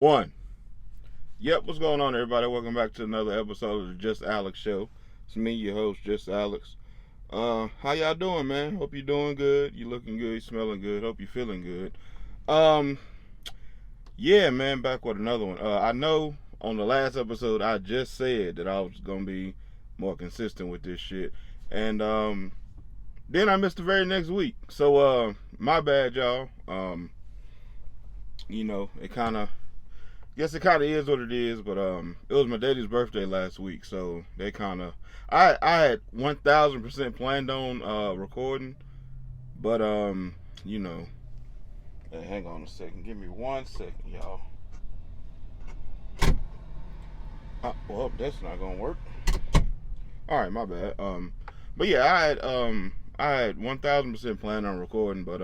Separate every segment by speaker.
Speaker 1: One. Yep, what's going on, everybody? Welcome back to another episode of the Just Alex Show. It's me, your host, Just Alex. How y'all doing, man? Hope you're doing good. You looking good. You smelling good. Hope you're feeling good. Um, yeah, man, back with another one. I know on the last episode I just said that I was gonna be more consistent with this shit, and then I missed the very next week. So my bad, y'all. It kind of guess it kind of is what it is, but it was my daddy's birthday last week, so they kind of I had 1,000% planned on recording, but you know, hey, hang on a second, give me 1 second, y'all. Well, that's not gonna work. All right, my bad. But yeah, I had 1,000% planned on recording, but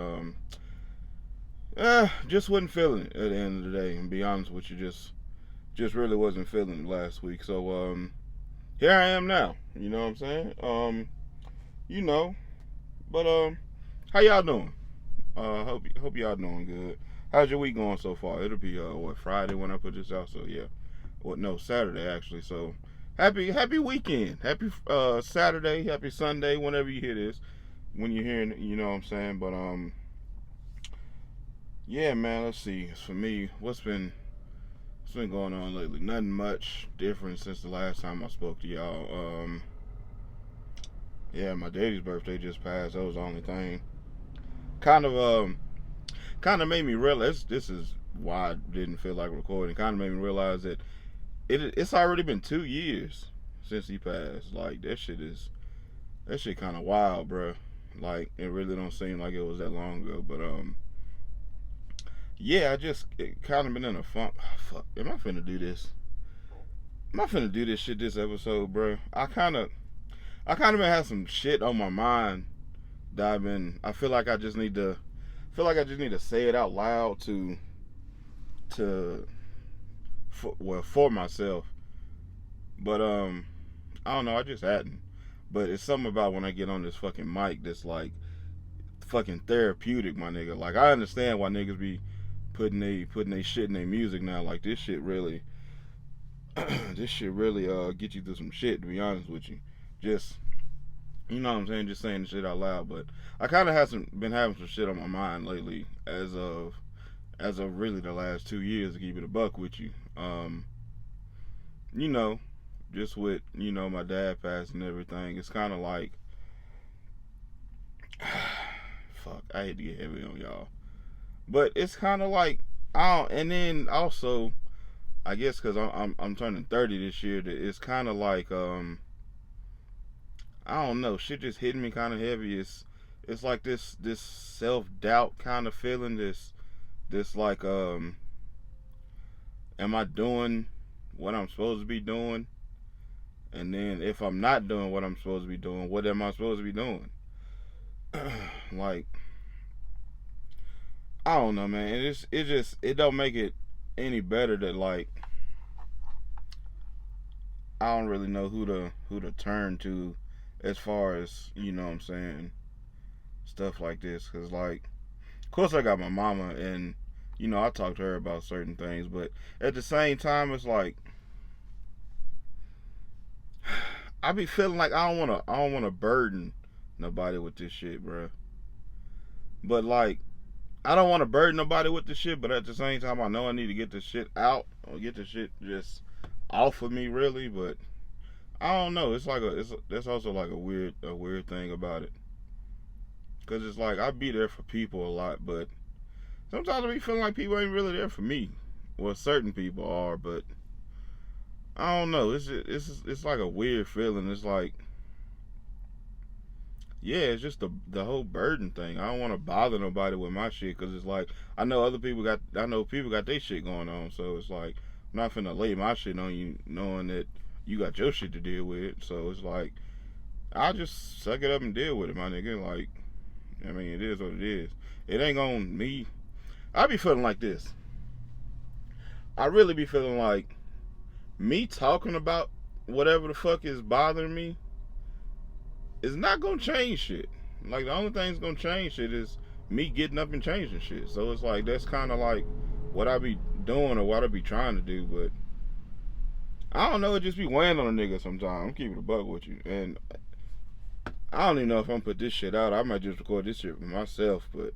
Speaker 1: just wasn't feeling it at the end of the day. And be honest with you, just really wasn't feeling it last week. So here I am now. You know what I'm saying? You know, but how y'all doing? Hope y'all doing good. How's your week going so far? It'll be what, Friday when I put this out. So yeah, well, no, Saturday actually. So happy weekend, happy Saturday, happy Sunday, whenever you hear this. When you're hearing it, you know what I'm saying. But yeah, man. Let's see. For me, what's been going on lately? Nothing much different since the last time I spoke to y'all. Yeah, my daddy's birthday just passed. That was the only thing. Kind of kind of made me realize this is why I didn't feel like recording. Kind of made me realize that it's already been 2 years since he passed. Like that shit kind of wild, bro. Like it really don't seem like it was that long ago, but yeah, I just kind of been in a funk. Fuck, am I finna do this? Am I finna do this shit this episode, bro? I kind of been have some shit on my mind that I feel like I just need to say it out loud to for myself. But I don't know, I just hadn't. But it's something about when I get on this fucking mic that's like fucking therapeutic, my nigga. Like I understand why niggas be putting they shit in their music now. Like this shit really this shit really get you through some shit, to be honest with you. Just, you know what I'm saying, just saying the shit out loud. But I kind of have been having some shit on my mind lately, as of really the last 2 years, to keep it a buck with you. You know, just with my dad passing and everything, it's kind of like, fuck, I hate to get heavy on y'all, but it's kind of like, and then also, I guess because I'm turning 30 this year, that it's kind of like I don't know, shit just hitting me kind of heavy. It's like this self doubt kind of feeling. This like am I doing what I'm supposed to be doing? And then if I'm not doing what I'm supposed to be doing, what am I supposed to be doing? Like I don't know, man. It don't make it any better that like I don't really know who to turn to as far as, you know what I'm saying, stuff like this. Cause like, of course I got my mama, and I talk to her about certain things, but at the same time it's like I be feeling like I don't wanna burden nobody with this shit, bro. But like I don't want to burden nobody with this shit, but at the same time I know I need to get this shit out or get this shit just off of me, really. But I don't know. It's like that's also like a weird thing about it, cause it's like I be there for people a lot, but sometimes I be feeling like people ain't really there for me. Well, certain people are, but I don't know. It's like a weird feeling. It's like, yeah, it's just the whole burden thing. I don't want to bother nobody with my shit, because it's like I know people got their shit going on, so it's like I'm not finna lay my shit on you knowing that you got your shit to deal with. So it's like I just suck it up and deal with it, my nigga. Like, I mean, it is what it is. It ain't on me. I be feeling like this. I really be feeling like me talking about whatever the fuck is bothering me is not gonna change shit. Like the only thing that's gonna change shit is me getting up and changing shit. So it's like that's kind of like what I be doing or what I be trying to do, but I don't know, it just be weighing on a nigga sometimes. I'm keeping a buck with you. And I don't even know if I'm gonna put this shit out. I might just record this shit for myself, but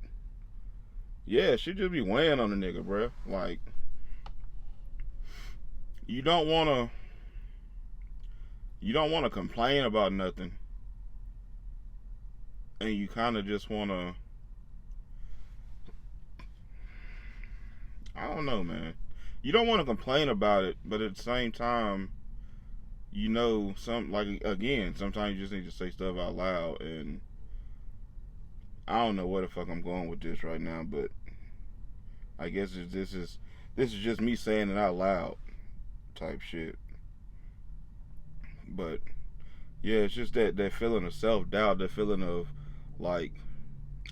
Speaker 1: yeah, shit just be weighing on a nigga, bruh. Like, you don't wanna complain about nothing. And you kinda just wanna, I don't know, man. You don't want to complain about it, but at the same time, sometimes you just need to say stuff out loud. And I don't know where the fuck I'm going with this right now, but I guess this is just me saying it out loud type shit. But yeah, it's just that feeling of self-doubt, that feeling of like,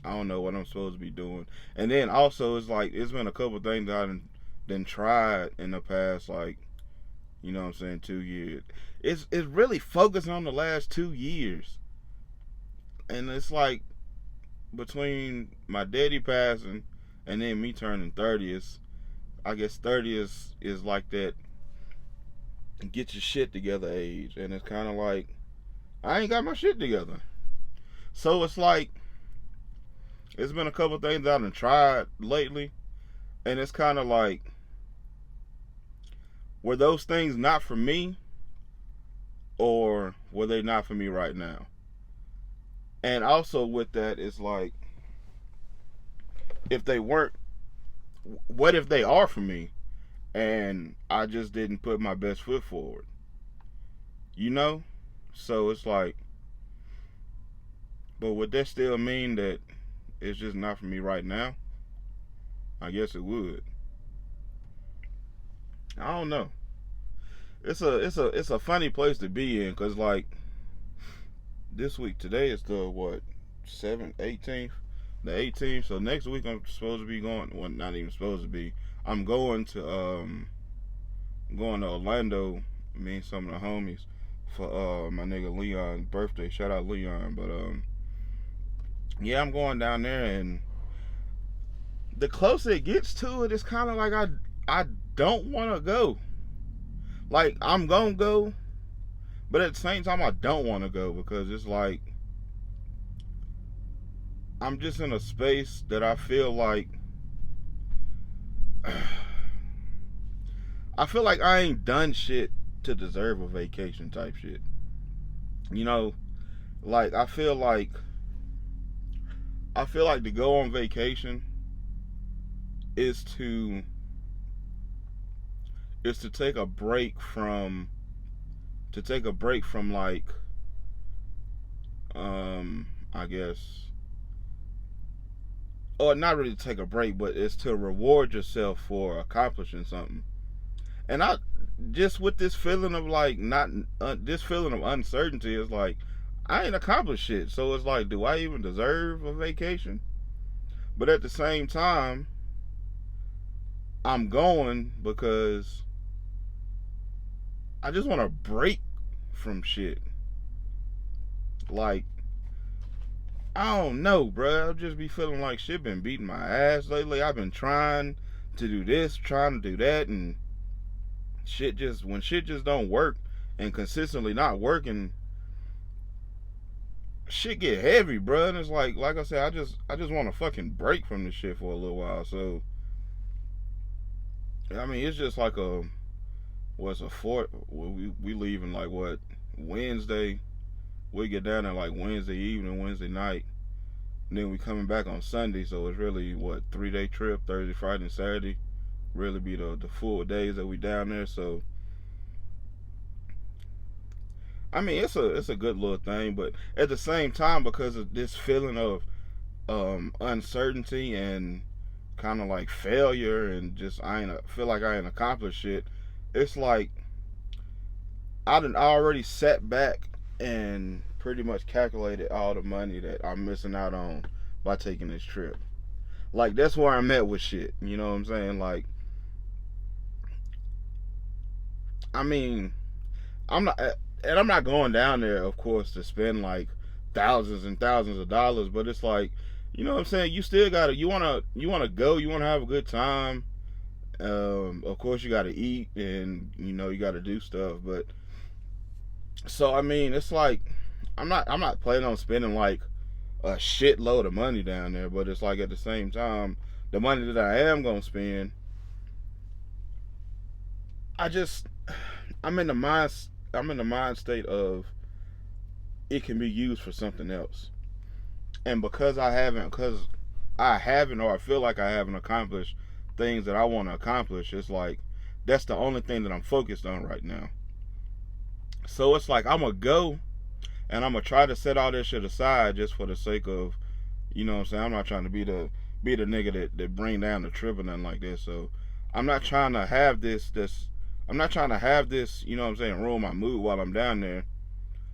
Speaker 1: I don't know what I'm supposed to be doing. And then also, it's like, it's been a couple things that I done tried in the past, like, 2 years. It's really focusing on the last 2 years. And it's like, between my daddy passing and then me turning 30, I guess 30 is like that get your shit together age. And it's kind of like, I ain't got my shit together. So it's like, it's been a couple things that I've tried lately, and it's kind of like, were those things not for me, or were they not for me right now? And also with that, it's like, if they weren't, what if they are for me, and I just didn't put my best foot forward? So it's like, but would that still mean that it's just not for me right now? I guess it would. I don't know. It's a funny place to be in, cause like, this week, today is the what, 18th, the 18th. So next week I'm supposed to be going. Well, not even supposed to be. I'm going to Orlando. Me and some of the homies for my nigga Leon's birthday. Shout out Leon. But yeah, I'm going down there, and the closer it gets to it, it's kind of like I don't want to go. Like, I'm gonna go, but at the same time I don't want to go, because it's like, I'm just in a space that I feel like I ain't done shit to deserve a vacation type shit. Like, I feel like to go on vacation is to take a break from like, I guess, or not really take a break, but it's to reward yourself for accomplishing something. And I just, with this feeling of like, not this feeling of uncertainty, is like, I ain't accomplished shit. So it's like, do I even deserve a vacation? But at the same time, I'm going because I just want to break from shit. Like, I don't know, bro. I'll just be feeling like shit been beating my ass lately. I've been trying to do this, trying to do that, and when shit just don't work and consistently not working, shit get heavy, bro. And it's like I said, I just want to fucking break from this shit for a little while. So, I mean, it's just like we leaving like what, Wednesday. We get down there like Wednesday evening, Wednesday night. And then we coming back on Sunday, so it's really what, 3-day trip, Thursday, Friday, and Saturday. Really be the full days that we down there. So, I mean, it's a good little thing, but at the same time, because of this feeling of uncertainty and kind of like failure, and just feel like I ain't accomplished shit. It's like, I already sat back and pretty much calculated all the money that I'm missing out on by taking this trip. Like, that's where I'm at with shit. You know what I'm saying? Like, I mean, I'm not going down there, of course, to spend like thousands and thousands of dollars, but it's like, you know what I'm saying, you still gotta, you wanna go, you wanna have a good time, Of course, you got to eat, and you got to do stuff. But so I mean, it's like I'm not planning on spending like a shitload of money down there. But it's like at the same time, the money that I am gonna spend, I just I'm in the mind state of it can be used for something else. And because I haven't or I feel like I haven't accomplished things that I want to accomplish, it's like that's the only thing that I'm focused on right now. So it's like I'm gonna go and I'm gonna try to set all this shit aside just for the sake of, what I'm saying. I'm not trying to be the nigga that bring down the trip or nothing like this. So I'm not trying to have this. I'm not trying to have this. What I'm saying, ruin my mood while I'm down there.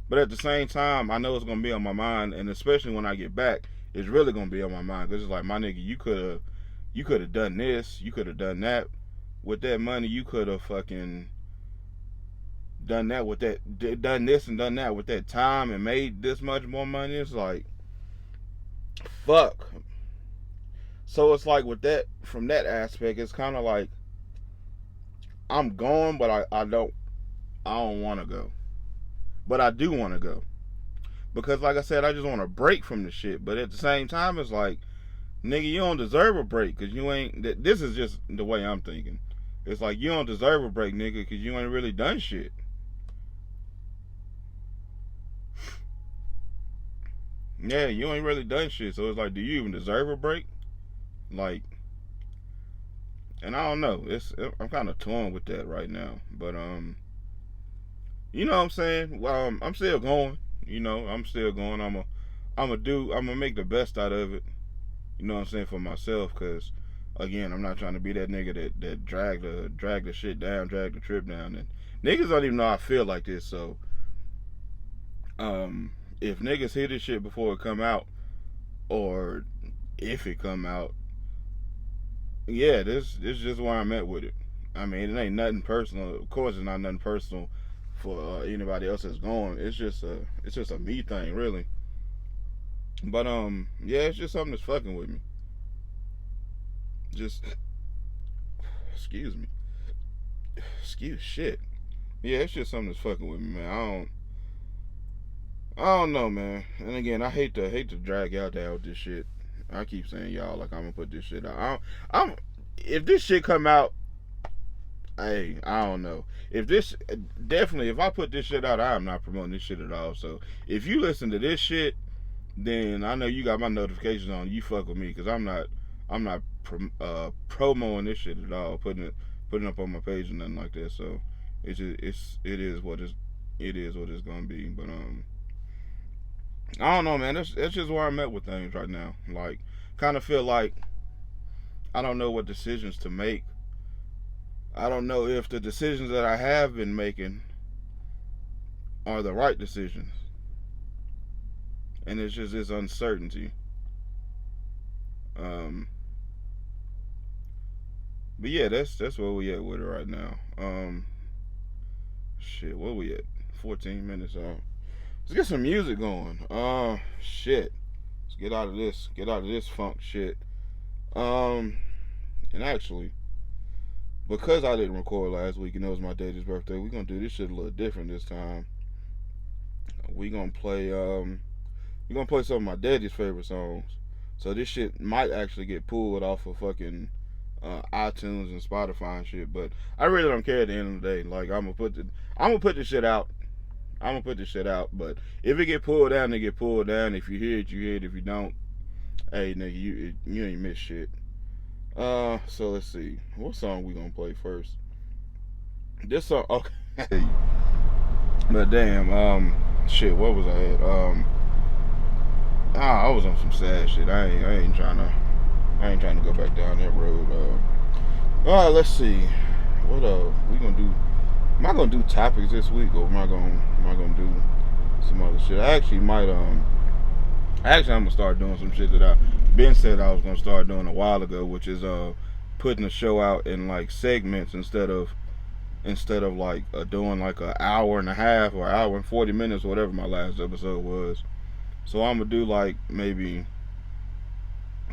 Speaker 1: But at the same time, I know it's gonna be on my mind, and especially when I get back, it's really gonna be on my mind because it's like, my nigga, you could have done this, you could have done that with that money, you could have fucking done that with that, done this and done that with that time, and made this much more money. It's like, fuck. So it's like with that, from that aspect, it's kind of like I'm going, but I don't want to go, but I do want to go. Because, like I said, I just want a break from the shit. But at the same time, it's like, nigga, you don't deserve a break because you ain't. This is just the way I'm thinking. It's like, you don't deserve a break, nigga, because you ain't really done shit. Yeah, you ain't really done shit. So it's like, do you even deserve a break? Like, and I don't know. I'm kind of torn with that right now. But you know what I'm saying? Well, I'm still going. I'm still going. I'm gonna make the best out of it. You know what I'm saying, for myself, because again, I'm not trying to be that nigga that drag the shit down, drag the trip down, and niggas don't even know I feel like this. So, if niggas hear this shit before it come out, or if it come out, yeah, this is just where I'm at with it. I mean, it ain't nothing personal. Of course, it's not nothing personal for anybody else that's going. It's just a me thing, really. But yeah, it's just something that's fucking with me. Just excuse me, excuse shit. Yeah, it's just something that's fucking with me, man. I don't know, man. And again, I hate to drag y'all down with this shit. I keep saying y'all like I'm gonna put this shit out. I'm if this shit come out, hey, I don't know. If this definitely, if I put this shit out, I am not promoting this shit at all. So if you listen to this shit, then I know you got my notifications on. You fuck with me because I'm not promoting this shit at all. Putting up on my page and nothing like that. So it is what it's gonna be. But I don't know, man. That's just where I'm at with things right now. Like, kind of feel like I don't know what decisions to make. I don't know if the decisions that I have been making are the right decisions. And it's just this uncertainty. But yeah, that's where we at with it right now. Shit, where we at? 14 minutes on. Let's get some music going. Shit. Let's get out of this. Get out of this funk shit. And actually, because I didn't record last week and it was my daddy's birthday, we're gonna do this shit a little different this time. We gonna play some of my daddy's favorite songs. So this shit might actually get pulled off of fucking iTunes and Spotify and shit, but I really don't care at the end of the day. Like, I'm gonna put this shit out. But if it get pulled down, it get pulled down. If you hear it, you hear it. If you don't, hey nigga, you ain't miss shit. So let's see. What song we gonna play first? This song, okay. But damn, shit, what was I at? I was on some sad shit. I ain't trying to go back down that road. Alright, let's see. What we gonna do? Am I gonna do topics this week, or am I gonna do some other shit? I actually might I'm gonna start doing some shit that I been said I was gonna start doing a while ago, which is putting the show out in like segments instead of like doing like an hour and a half or hour and 40 minutes or whatever my last episode was. So I'm gonna do like maybe,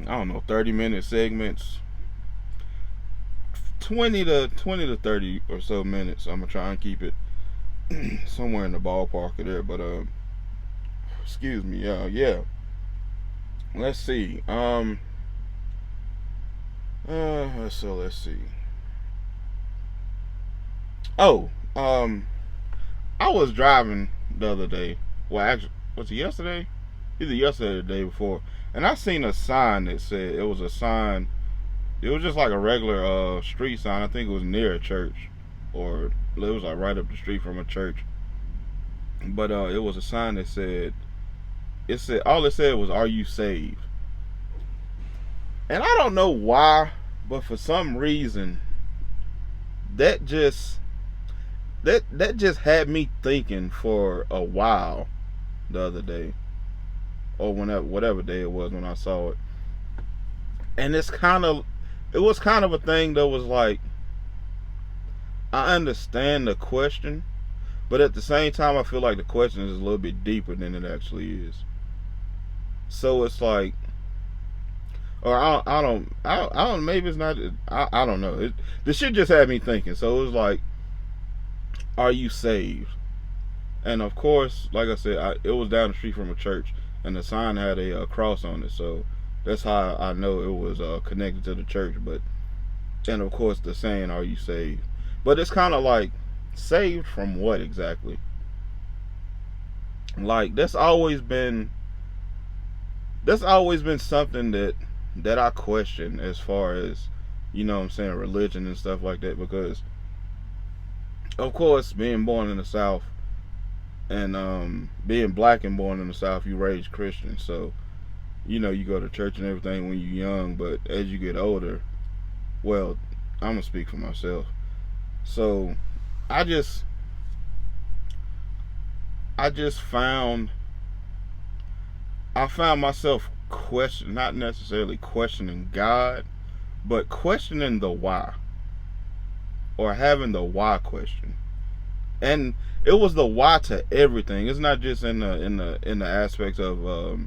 Speaker 1: I don't know, 30-minute segments, 20 to 30 or so minutes. I'm gonna try and keep it somewhere in the ballpark of there. But excuse me. Yeah. Let's see. Let's see. Oh, I was driving the other day. Well, actually, was it yesterday? Either yesterday or the day before. And I seen a sign that said, it was a sign. It was just like a regular street sign. I think it was near a church, or it was like right up the street from a church. But it was a sign that said, all it said was, "Are you saved?" And I don't know why, but for some reason, that just that just had me thinking for a while the other day, or whatever day it was when I saw it. And it was kind of a thing that was like, I understand the question, but at the same time I feel like the question is a little bit deeper than it actually is. So it's like, or I don't, maybe it's not, I don't know. The shit just had me thinking. So it was like, are you saved? And of course, like I said, it was down the street from a church, and the sign had a cross on it. So that's how I know it was connected to the church. But, and of course, the saying, "Are you saved?" But it's kind of like, saved from what exactly? Like, that's always been something that I question, as far as, you know what I'm saying, religion and stuff like that. Because of course, being born in the South, and being black and born in the South, you raised Christian. So, you know, you go to church and everything when you're young. But as you get older, well, I'm gonna speak for myself. So I just found myself not necessarily questioning God, but questioning the why, or having the why question. And it was the why to everything. It's not just in the aspects of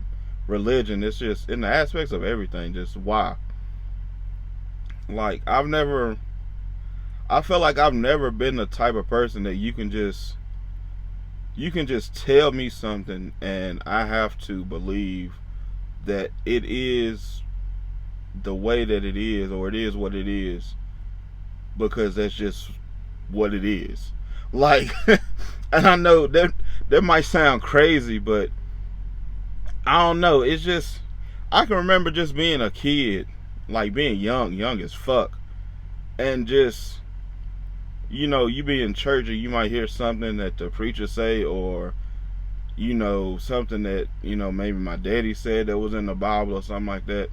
Speaker 1: religion. It's just in the aspects of everything. Just why. Like, I feel like I've never been the type of person that you can just tell me something and I have to believe that it is the way that it is, or it is what it is, because that's just what it is. Like, and I know that might sound crazy, but I don't know. It's just, I can remember just being a kid, like being young as fuck, and just, you know, you be in church and you might hear something that the preacher say, or, you know, something that, you know, maybe my daddy said that was in the Bible or something like that.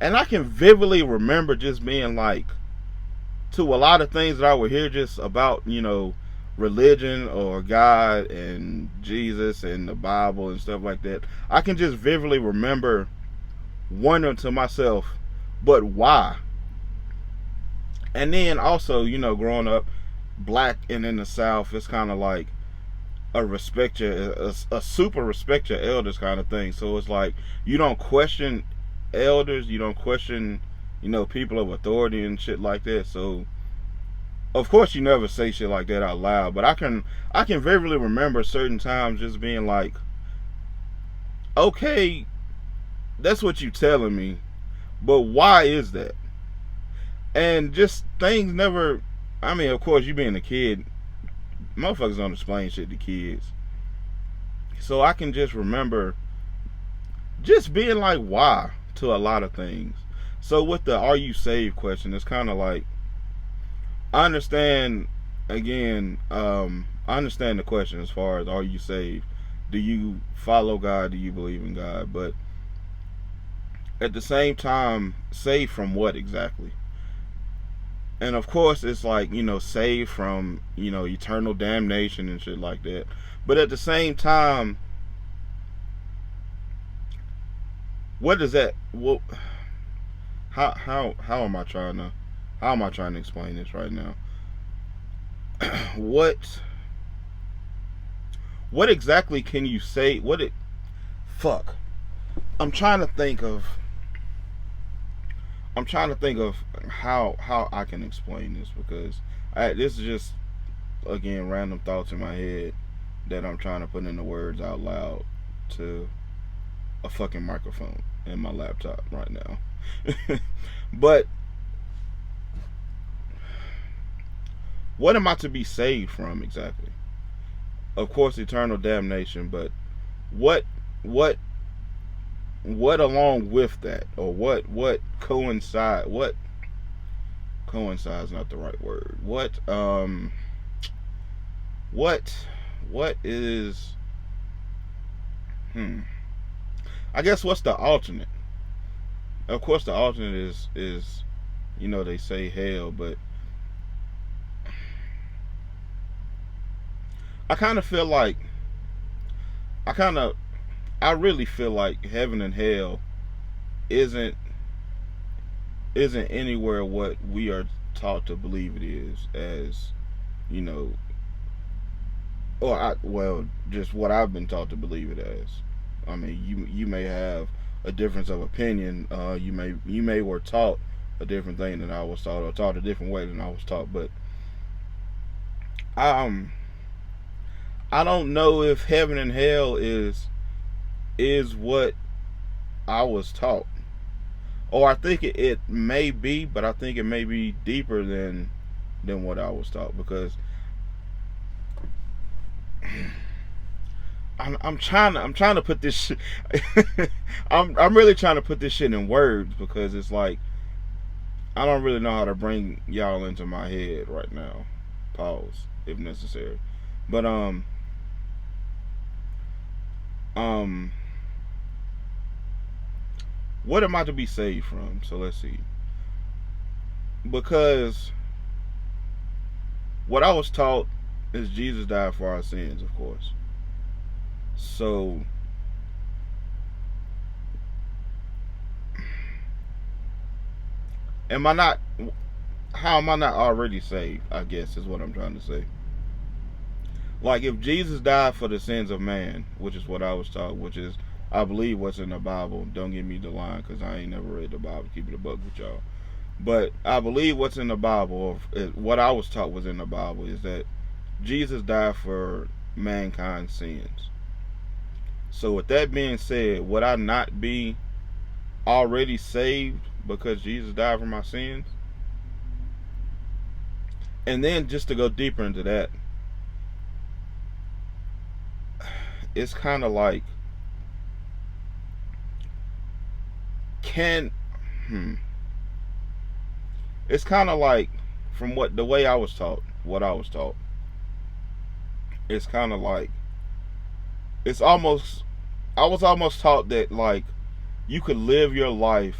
Speaker 1: And I can vividly remember just being like, to a lot of things that I would hear just about, you know, religion or God and Jesus and the Bible and stuff like that. I can just vividly remember wondering to myself, but why? And then also, you know, growing up black and in the South, it's kind of like a super respect your elders kind of thing. So it's like, you don't question elders, you don't question, you know, people of authority and shit like that. So of course you never say shit like that out loud, but I can vividly remember certain times just being like, okay, that's what you telling me, but why is that? And just things never, I mean, of course, you being a kid, motherfuckers don't explain shit to kids. So I can just remember just being like, why, to a lot of things. So with the "are you saved" question, it's kind of like, I understand, again, I understand the question as far as, are you saved? Do you follow God? Do you believe in God? But at the same time, saved from what exactly? And of course, it's like, you know, saved from, you know, eternal damnation and shit like that. But at the same time, what does that, what, how am I trying to explain this right now? What exactly can you say? Fuck. I'm trying to think of I'm trying to think of how I can explain this, because this is just, again, random thoughts in my head that I'm trying to put into words out loud to a fucking microphone in my laptop right now. But what am I to be saved from exactly? Of course, eternal damnation, but what what what along with that, or what coincides not the right word. What what is hmm I guess what's the alternate? Of course, the alternate is they say hell, but I kind of feel like I kind of I really feel like heaven and hell isn't isn't anywhere what we are taught to believe it is, as you know, well, just what I've been taught to believe it as. I mean, you may have a difference of opinion. You may were taught a different thing than I was taught, or taught a different way than I was taught. But um, I don't know if heaven and hell is what I was taught, or I think it may be, but I think it may be deeper than what I was taught, because I'm trying to put this shit. I'm really trying to put this shit in words, because it's like I don't really know how to bring y'all into my head right now. Pause if necessary. But um what am I to be saved from? So let's see. Because what I was taught is Jesus died for our sins, of course. So am I not how am I not already saved? I guess is what I'm trying to say. Like, if Jesus died for the sins of man, which is what I was taught, which is, I believe, what's in the Bible. Don't give me the line, because I ain't never read the Bible. Keep it a buck with y'all. But I believe what's in the Bible, or what I was taught was in the Bible, is that Jesus died for mankind's sins. So with that being said, would I not be already saved because Jesus died for my sins? And then, just to go deeper into that, it's kind of like, can it's kind of like, from what the way I was taught, what I was taught, it's kind of like, it's almost I was almost taught that, like, you could live your life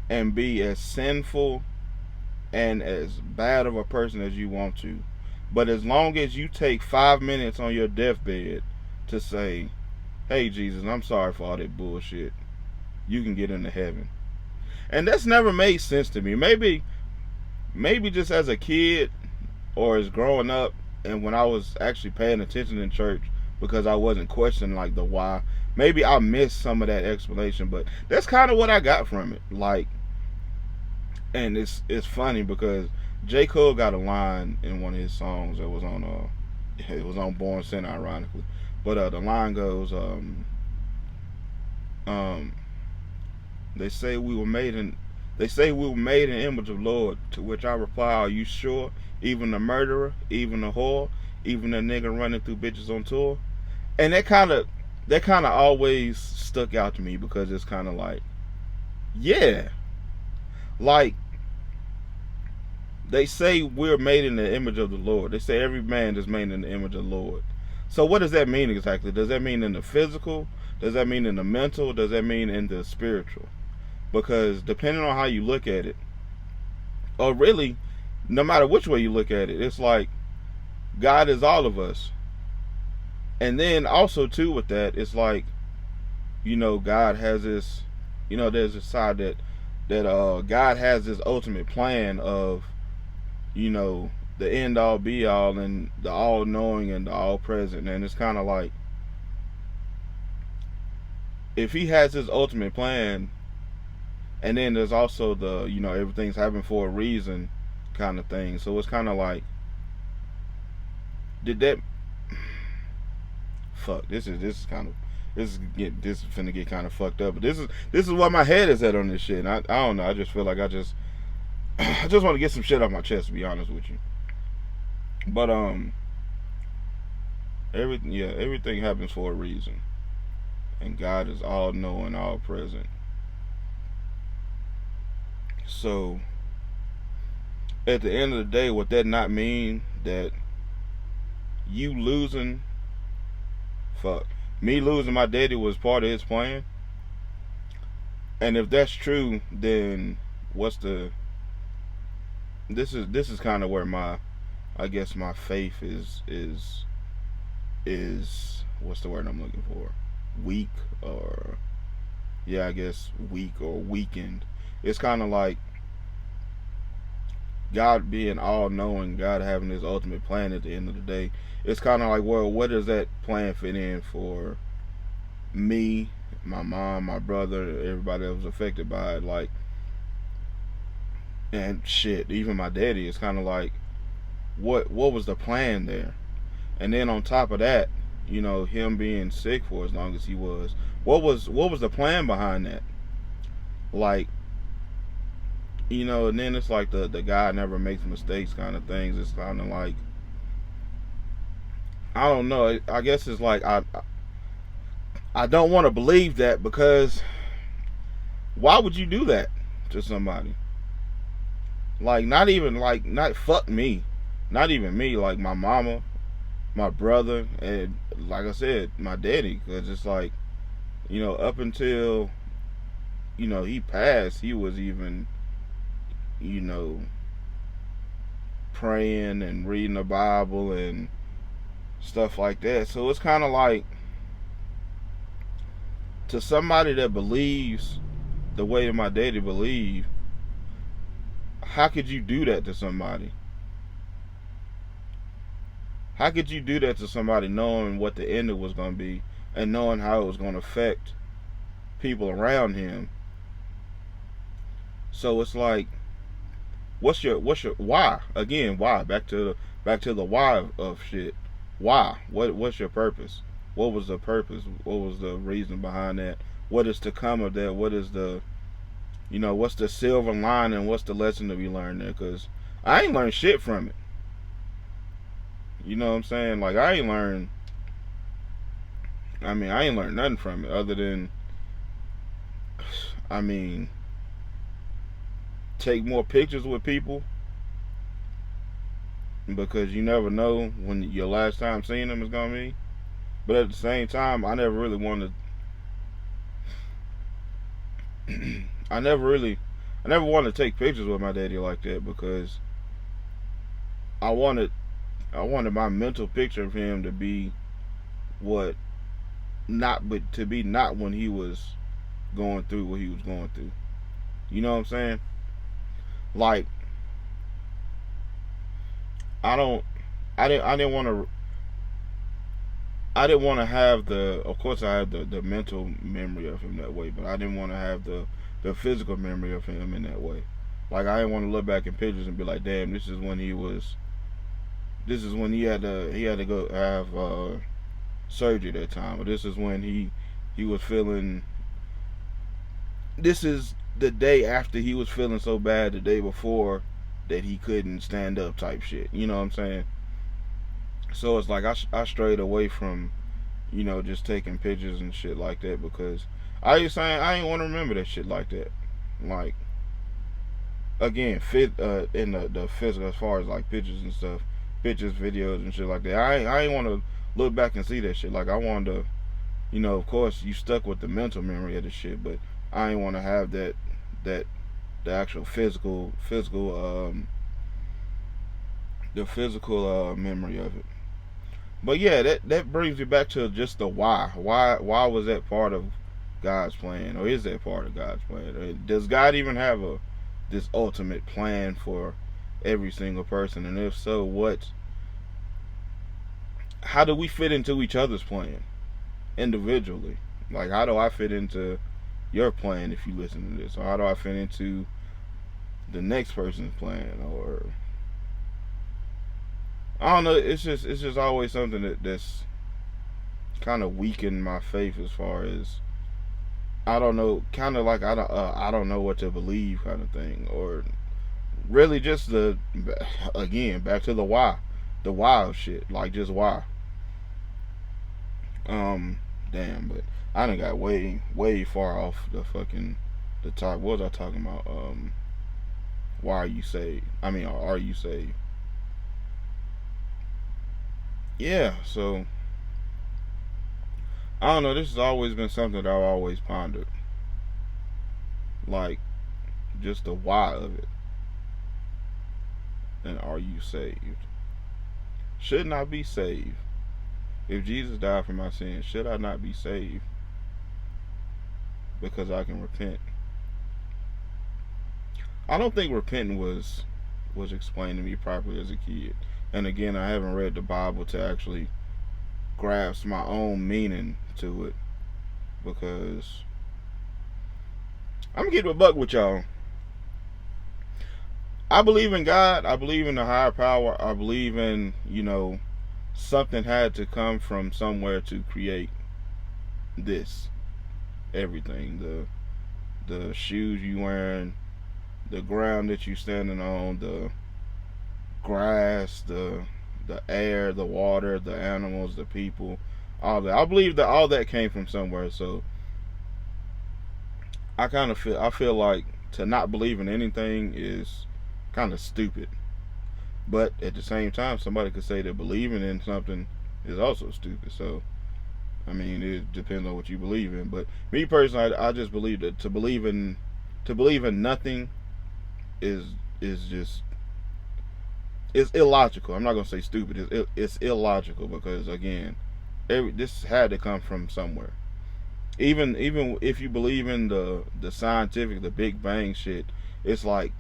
Speaker 1: and be as sinful and as bad of a person as you want to, but as long as you take 5 minutes on your deathbed to say, hey Jesus, I'm sorry for all that bullshit, you can get into heaven. And that's never made sense to me. Maybe just as a kid, or as growing up, and when I was actually paying attention in church, because I wasn't questioning, like, the why. Maybe I missed some of that explanation, but that's kind of what I got from it. Like, and it's funny because J. Cole got a line in one of his songs that was on it was on Born Sin, ironically. But the line goes, um they say we were made in the image of Lord, to which I reply, are you sure? Even the murderer, even the whore, even the nigga running through bitches on tour. And that kind of always stuck out to me, because it's kind of like, yeah, like, they say we're made in the image of the Lord. They say every man is made in the image of the Lord. So what does that mean exactly? Does that mean in the physical? Does that mean in the mental? Does that mean in the spiritual? Because depending on how you look at it, or really, no matter which way you look at it, it's like God is all of us. And then also too, with that, it's like, God has this, there's a side that God has this ultimate plan of, the end all be all, and the all knowing and the all present. And it's kind of like, if he has his ultimate plan, And then there's also the, everything's happening for a reason kind of thing. So it's kind of like, did that fuck, this is kind of, this is finna get kind of fucked up. But this is what my head is at on this shit. And I don't know. I just feel like I just want to get some shit off my chest, to be honest with you. But everything happens for a reason, and God is all knowing, all present. So at the end of the day, would that not mean that you losing, fuck, me losing my daddy was part of his plan? And if that's true, then what's the, this is kind of where my, I guess my faith is what's the word I'm looking for? Weak, or yeah, I guess weak or weakened. It's kind of like God being all knowing, God having his ultimate plan at the end of the day. It's kind of like, well, what does that plan fit in for me, my mom, my brother, everybody that was affected by it? Like, and shit, even my daddy. It's kind of like, what was the plan there? And then on top of that, him being sick for as long as he was, what was the plan behind that? Like, and then it's like the guy never makes mistakes kind of things. It's kind of like, I don't know. I guess it's like I don't want to believe that, because why would you do that to somebody? Like, not even like, not fuck me, not even me, like my mama, my brother, and like I said, my daddy. Because it's like, up until he passed, he was even praying and reading the Bible and stuff like that. So it's kind of like, to somebody that believes the way that my daddy believed, how could you do that to somebody? How could you do that to somebody knowing what the end was going to be, and knowing how it was going to affect people around him? So it's like, what's your why? Again, why? Back to the why of shit. Why? What's your purpose? What was the purpose? What was the reason behind that? What is to come of that? What is the, what's the silver lining? What's the lesson to be learned there? Because I ain't learned shit from it. You know what I'm saying? Like, I ain't learned nothing from it, other than, take more pictures with people, because you never know when your last time seeing them is gonna be. But at the same time, I never really wanted I never wanted to take pictures with my daddy like that, because I wanted my mental picture of him to be what, not when he was going through what he was going through. You know what I'm saying? Like, I didn't want to have the, of course I had the mental memory of him that way, but I didn't want to have the physical memory of him in that way. Like, I didn't want to look back in pictures and be like, damn, this is when he had to go have surgery that time, or this is when he was feeling, this is the day after he was feeling so bad the day before that he couldn't stand up type shit. You know what I'm saying? So it's like, I strayed away from, just taking pictures and shit like that, because I ain't want to remember that shit like that. Like, again, in the physical, as far as like pictures and stuff, pictures, videos and shit like that. I ain't want to look back and see that shit. Like, I wanted to, of course you stuck with the mental memory of the shit, but I ain't want to have the actual physical memory of it. But yeah, that brings me back to just the why. Why was that part of God's plan, or is that part of God's plan? Does God even have this ultimate plan for every single person? And if so, how do we fit into each other's plan individually? Like, how do I fit into your plan if you listen to this? Or how do I fit into the next person's plan? Or I don't know. It's just always something that's kind of weakened my faith as far as I don't know, kind of like I don't know what to believe kind of thing, or really just the again back to the why of shit, like just why. Um, damn, but I done got way far off the top. What was I talking about? Why are you saved? I mean, are you saved? Yeah. So I don't know. This has always been something that I've always pondered, like just the why of it, and are you saved? Shouldn't I be saved? If Jesus died for my sins, should I not be saved because I can repent? I don't think repenting was explained to me properly as a kid. And again, I haven't read the Bible to actually grasp my own meaning to it, because I'm getting a buck with y'all. I believe in God. I believe in the higher power. I believe in, something had to come from somewhere to create this everything. The shoes you wearing, the ground that you standing on, the grass, the air, the water, the animals, the people, all that. I believe that all that came from somewhere. So I feel like to not believe in anything is kind of stupid. But at the same time, somebody could say that believing in something is also stupid. So I mean, it depends on what you believe in. But me personally, I just believe that to believe in nothing is just it's illogical. I'm not gonna say stupid. It's illogical because again, this had to come from somewhere. Even if you believe in the scientific, the Big Bang shit, it's like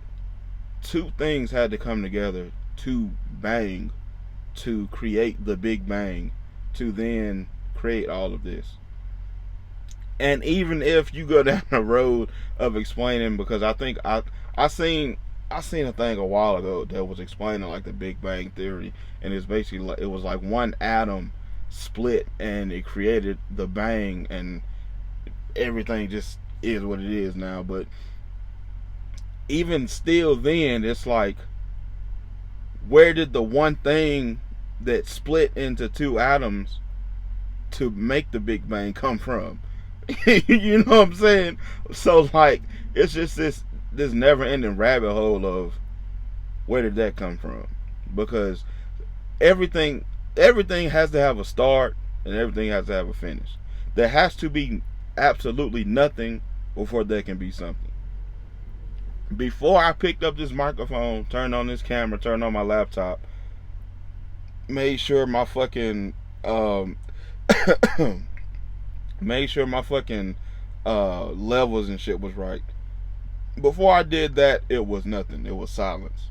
Speaker 1: two things had to come together to bang to create the Big Bang to then create all of this. And even if you go down the road of explaining, because I think I seen I seen a thing a while ago that was explaining like the Big Bang theory, and it's basically like it was like one atom split and it created the bang, and everything just is what it is now. But even still, then it's like, where did the one thing that split into two atoms to make the Big Bang come from? You know what I'm saying? So like, it's just this never ending rabbit hole of where did that come from? Because everything everything has to have a start and everything has to have a finish. There has to be absolutely nothing before there can be something. Before I picked up this microphone, turned on this camera, turned on my laptop, made sure my fucking made sure my fucking levels and shit was right. Before I did that, it was nothing. It was silence.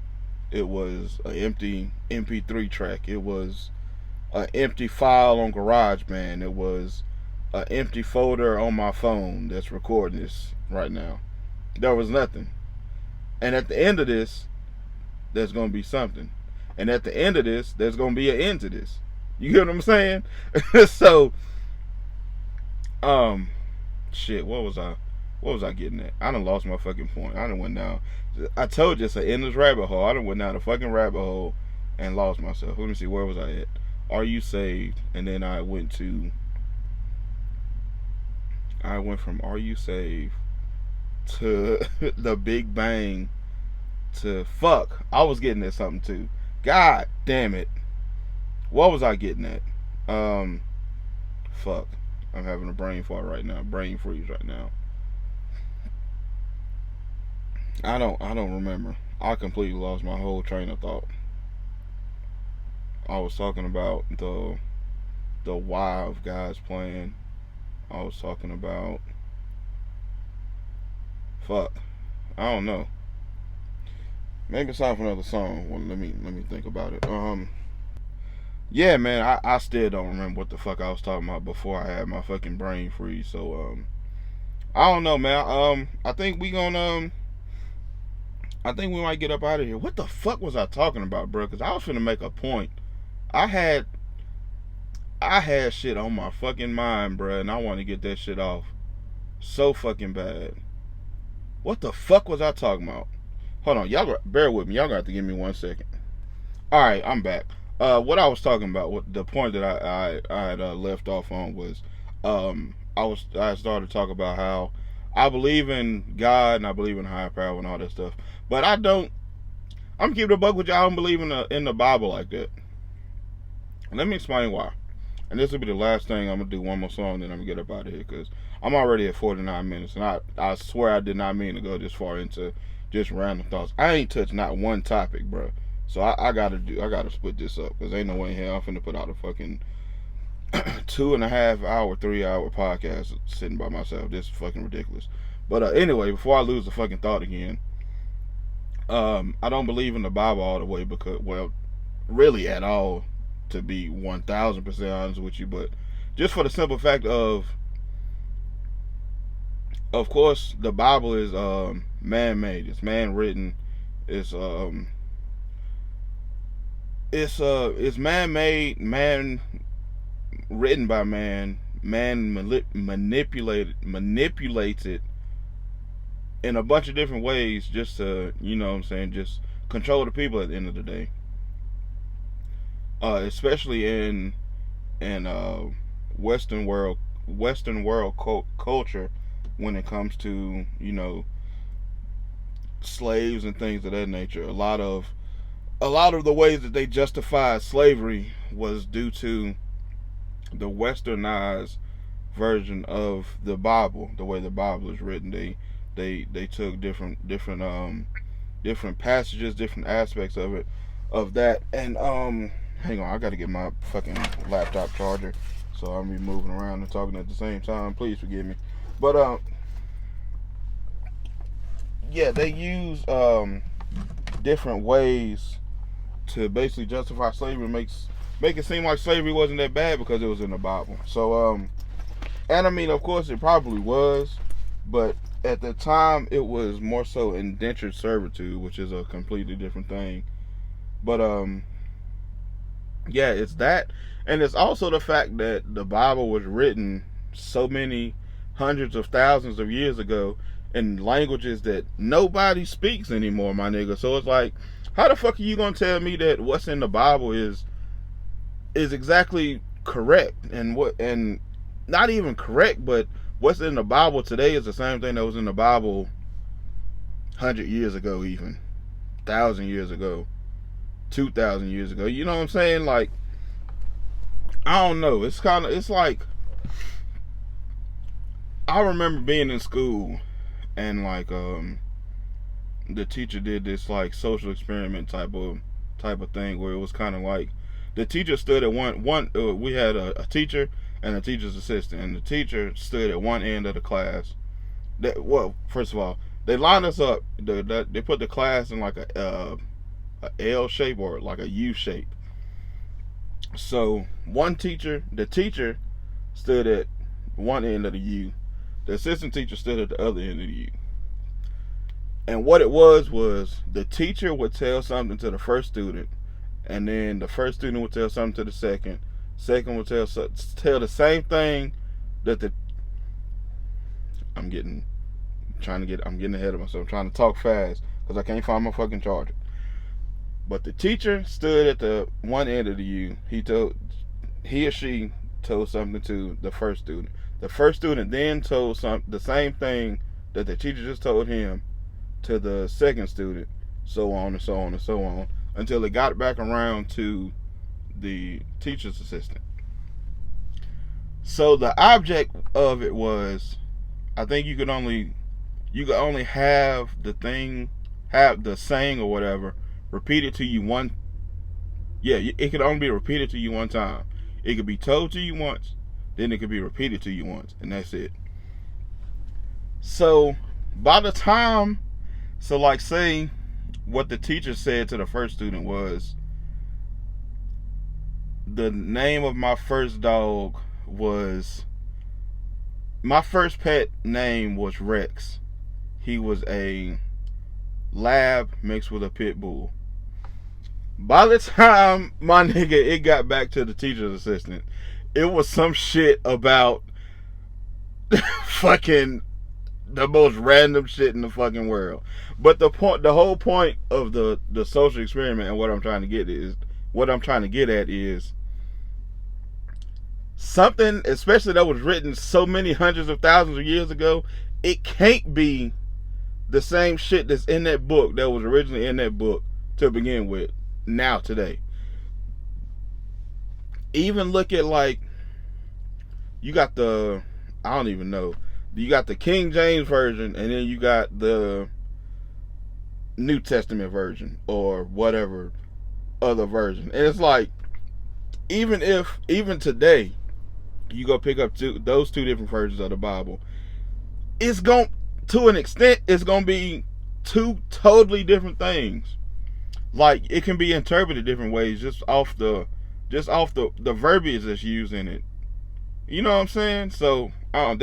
Speaker 1: It was an empty MP3 track. It was an empty file on GarageBand. It was an empty folder on my phone that's recording this right now. There was nothing. And at the end of this, there's going to be something. And at the end of this, there's going to be an end to this. You get what I'm saying? So, shit, what was I getting at? I done lost my fucking point. I done went down. I told you it's an endless rabbit hole. I done went down a fucking rabbit hole and lost myself. Let me see, where was I at? Are you saved? And then I went from Are you saved to the Big Bang to fuck. I was getting at something too. God damn it. What was I getting at? Fuck. I'm having a brain fart right now. Brain freeze right now. I don't remember. I completely lost my whole train of thought. I was talking about the why of God's plan. I was talking about fuck. I don't know. Maybe it's time for another song. Well, let me think about it. Yeah, man, I still don't remember what the fuck I was talking about before I had my fucking brain freeze. So I don't know, man. I think we might get up out of here. What the fuck was I talking about, bro? Because I was finna make a point. I had I had shit on my fucking mind, bro, and I want to get that shit off so fucking bad. What the fuck was I talking about? Hold on, y'all bear with me. Y'all got to give me 1 second. All right, I'm back. What I was talking about, what the point that I had left off on was, I started to talk about how I believe in God and I believe in higher power and all that stuff, but I don't. I'm keeping a buck with y'all. I don't believe in the Bible like that. Let me explain why. And this will be the last thing. I'm gonna do one more song, then I'm gonna get up out of here because I'm already at 49 minutes, and I swear I did not mean to go this far into just random thoughts. I ain't touched not one topic, bro. So I gotta split this up because ain't no way in hell I'm finna put out a fucking 2.5 hour, 3 hour podcast sitting by myself. This is fucking ridiculous. But anyway, before I lose the fucking thought again, I don't believe in the Bible all the way because, well, really at all, to be 1,000% honest with you, but just for the simple fact of course, the Bible is man-made. It's man-written. It's it's man-made, man written by man, manipulated in a bunch of different ways just to, you know what I'm saying, just control the people at the end of the day. Especially in Western world culture when it comes to, you know, slaves and things of that nature. A lot of the ways that they justified slavery was due to the westernized version of the Bible, the way the Bible is written. They took different passages, different aspects of that, and hang on, I gotta get my fucking laptop charger, so I'll be moving around and talking at the same time. Please forgive me, but yeah, they use different ways to basically justify slavery, make it seem like slavery wasn't that bad because it was in the Bible. So and I mean, of course, it probably was, but at the time, it was more so indentured servitude, which is a completely different thing. But yeah, it's that, and it's also the fact that the Bible was written so many hundreds of thousands of years ago in languages that nobody speaks anymore, my nigga. So it's like, how the fuck are you gonna tell me that what's in the Bible is exactly correct, and not even correct, but what's in the Bible today is the same thing that was in the Bible 100 years ago, even 1,000 years ago, 2,000 years ago. You know what I'm saying? Like, I don't know. It's like, I remember being in school and like the teacher did this like social experiment type of thing where it was kind of like the teacher stood at one we had a teacher and a teacher's assistant, and the teacher stood at one end of the class. Well, first of all, they lined us up. They put the class in like a L shape or like a U shape. So the teacher stood at one end of the U. The assistant teacher stood at the other end of the U. And what it was the teacher would tell something to the first student, and then the first student would tell something to the second. Second would tell the same thing that I'm getting ahead of myself. I'm trying to talk fast because I can't find my fucking charger. But the teacher stood at the one end of the U. He or she told something to the first student. The first student then told the same thing that the teacher just told him to the second student, so on and so on and so on, until it got back around to the teacher's assistant. So the object of it was, I think you could only have the saying or whatever repeated to you one. Yeah, it could only be repeated to you one time. It could be told to you once, then it could be repeated to you once, and that's it. So by the time, like, say what the teacher said to the first student was, the name of my first dog was my first pet name was Rex. He was a lab mixed with a pit bull. By the time my nigga it got back to the teacher's assistant, it was some shit about fucking the most random shit in the fucking world. But the whole point of the social experiment and what I'm trying to get at is something, especially that was written so many hundreds of thousands of years ago. It can't be the same shit that's in that book that was originally in that book to begin with. Now today, even look at like you got the I don't even know. You got the King James version, and then you got the New Testament version or whatever other version. And it's like, even today, you go pick up those two different versions of the Bible, it's going to an extent, it's going to be two totally different things. Like, it can be interpreted different ways just off the verbiage that's used in it. You know what I'm saying? So I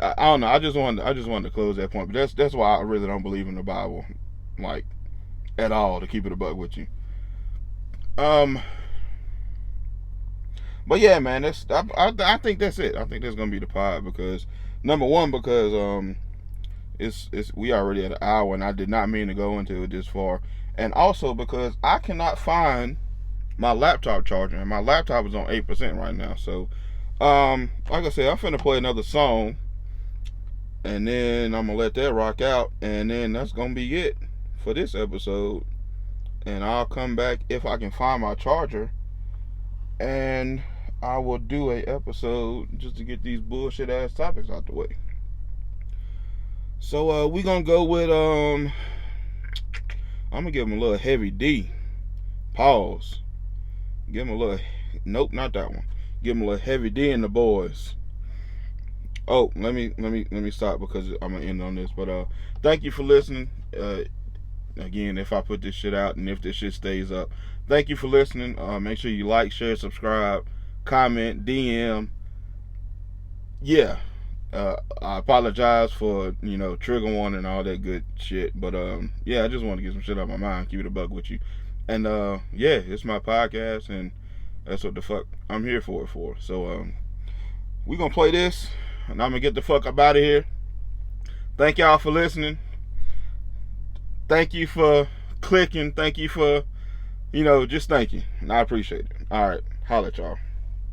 Speaker 1: don't know. I just wanted to close that point. But that's why I really don't believe in the Bible, like, at all, to keep it a buck with you. But yeah, man, I think that's it. I think that's gonna be the pod because number one, because it's we already at an hour and I did not mean to go into it this far, and also because I cannot find my laptop charger and my laptop is on 8% right now. So like I said, I'm finna play another song and then I'm gonna let that rock out, and then that's gonna be it for this episode. And I'll come back if I can find my charger, and I will do a episode just to get these bullshit ass topics out the way. So we gonna go with I'm gonna give him a little Heavy D. Pause. Give him a little. Nope, not that one. Give him a little Heavy D and the Boys. Oh, let me stop because I'm gonna end on this. But thank you for listening. Again, if I put this shit out and if this shit stays up, thank you for listening. Make sure you like, share, subscribe, comment, DM. Yeah. I apologize for, trigger warning and all that good shit. But yeah, I just want to get some shit out of my mind, keep it a buck with you. And yeah, it's my podcast and that's what the fuck I'm here for. So we gonna play this and I'm gonna get the fuck up out of here. Thank y'all for listening. Thank you for clicking. Thank you for, just thank you. And I appreciate it. All right. Holla at y'all.